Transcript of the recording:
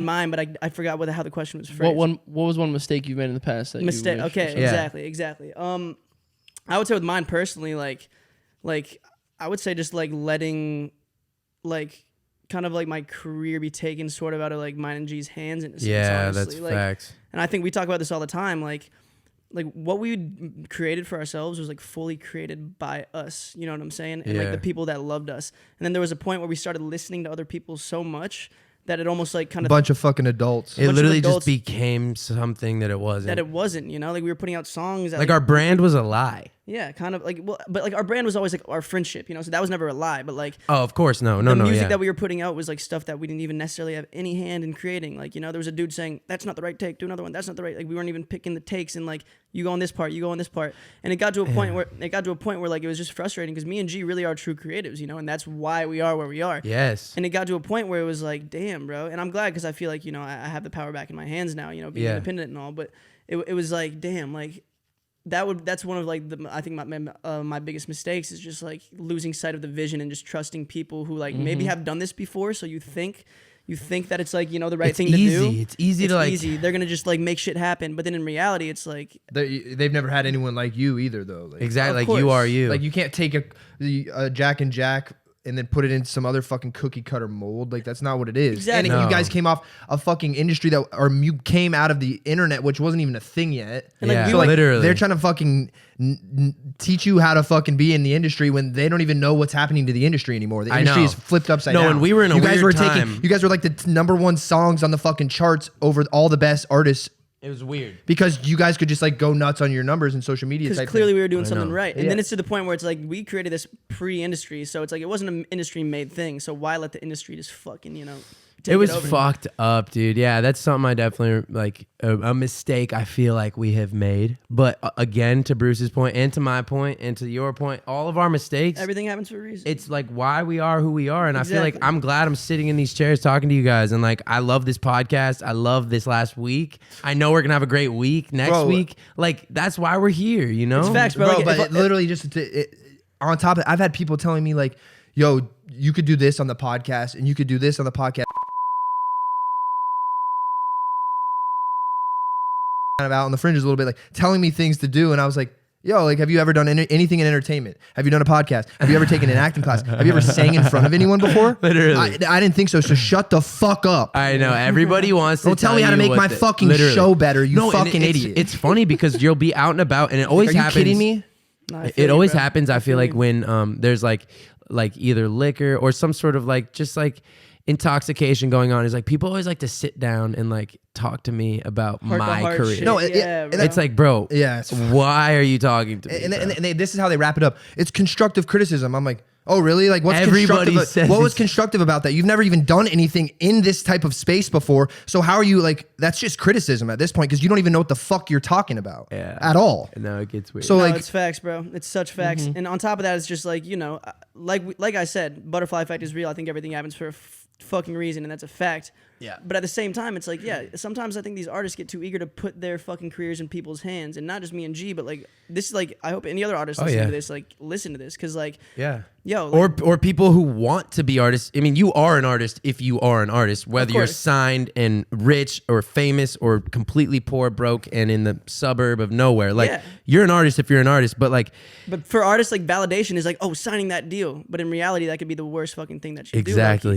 mine, but I forgot how the question was phrased. What was one mistake you've made in the past that mistake? you wish Okay, exactly. I would say with mine personally, like I would say just like letting like kind of like my career be taken sort of out of like mine and G's hands in a sense, honestly. That's like, facts. And I think we talk about this all the time, like what we created for ourselves was like fully created by us, you know what I'm saying? And like the people that loved us. And then there was a point where we started listening to other people so much that it almost like kind of bunch of fucking adults. It literally just became something that it wasn't. That it wasn't, you know, like we were putting out songs that, like our brand was a lie. Yeah, kind of like, well, but like our brand was always like our friendship, you know, so that was never a lie. But like, oh, of course, the music that we were putting out was like stuff that we didn't even necessarily have any hand in creating. Like, you know, there was a dude saying, that's not the right take, do another one, that's not the right, like we weren't even picking the takes, and like you go on this part, you go on this part, and it got to a point where like it was just frustrating because me and G really are true creatives, you know, and that's why we are where we are. Yes. And it got to a point where it was like, damn, bro, and I'm glad because I feel like, you know, I have the power back in my hands now, you know, being independent and all, but it was like, damn, like that's one of like I think my biggest mistakes is just like losing sight of the vision and just trusting people who like maybe have done this before, so you think that it's like, you know, the right thing to do. It's easy to like they're gonna just like make shit happen, but then in reality it's like they've never had anyone like you either though. Like, exactly, like you are you. Like you can't take a Jack and Jack and then put it in some other fucking cookie cutter mold. Like that's not what it is. Exactly. And you guys came off a fucking industry or you came out of the internet, which wasn't even a thing yet. And like, so like literally, they're trying to fucking teach you how to fucking be in the industry when they don't even know what's happening to the industry anymore. The industry is flipped upside down. No, and we were in a weird time. You guys were like the #1 songs on the fucking charts over all the best artists. It was weird because you guys could just like go nuts on your numbers and social media. Because clearly we were doing something right. And then it's to the point where it's like we created this pre-industry, so it's like it wasn't an industry-made thing. So why let the industry just fucking, you know, take it was over? Fucked up, dude. Yeah, that's something I definitely like a mistake I feel like we have made. But again, to Bruce's point and to my point and to your point, all of our mistakes, everything happens for a reason. It's like why we are who we are. And I feel like I'm glad I'm sitting in these chairs talking to you guys. And like I love this podcast. I love this last week. I know we're gonna have a great week next week. Like that's why we're here, you know? It's facts, bro. Like, but literally just on top of it, I've had people telling me like, yo, you could do this on the podcast and you could do this on the podcast. Kind of out on the fringes a little bit, like telling me things to do, and I was like, yo, like, have you ever done anything in entertainment? Have you done a podcast? Have you ever taken an acting class? Have you ever sang in front of anyone before? Literally. I didn't think so, so shut the fuck up. I know, everybody wants to Don't tell me how to make my fucking show better, you fucking idiot. It's funny because you'll be out and about, and it always happens. Are you kidding me? No, it always happens, I feel like, when there's like either liquor or some sort of like just like intoxication going on. Is like people always like to sit down and like talk to me about my career. Shit. No, it's like, bro, why are you talking to me? And this is how they wrap it up. It's constructive criticism. I'm like, oh really? Like what's Everybody constructive? What was constructive about that? You've never even done anything in this type of space before. So how are you like? That's just criticism at this point because you don't even know what the fuck you're talking about at all. No, it gets weird. So no, like, it's facts, bro. It's such facts. And on top of that, it's just like, you know, like I said, butterfly effect is real. I think everything happens for a fucking reason, and that's a fact. Yeah. But at the same time, it's like, sometimes I think these artists get too eager to put their fucking careers in people's hands, and not just me and G, but like this is like, I hope any other artists listen to this, because like, yo, like, or people who want to be artists. I mean, you are an artist if you are an artist, whether you're signed and rich or famous or completely poor, broke, and in the suburb of nowhere. Like you're an artist if you're an artist, but for artists, like validation is like, oh, signing that deal, but in reality, that could be the worst fucking thing that you do. Exactly.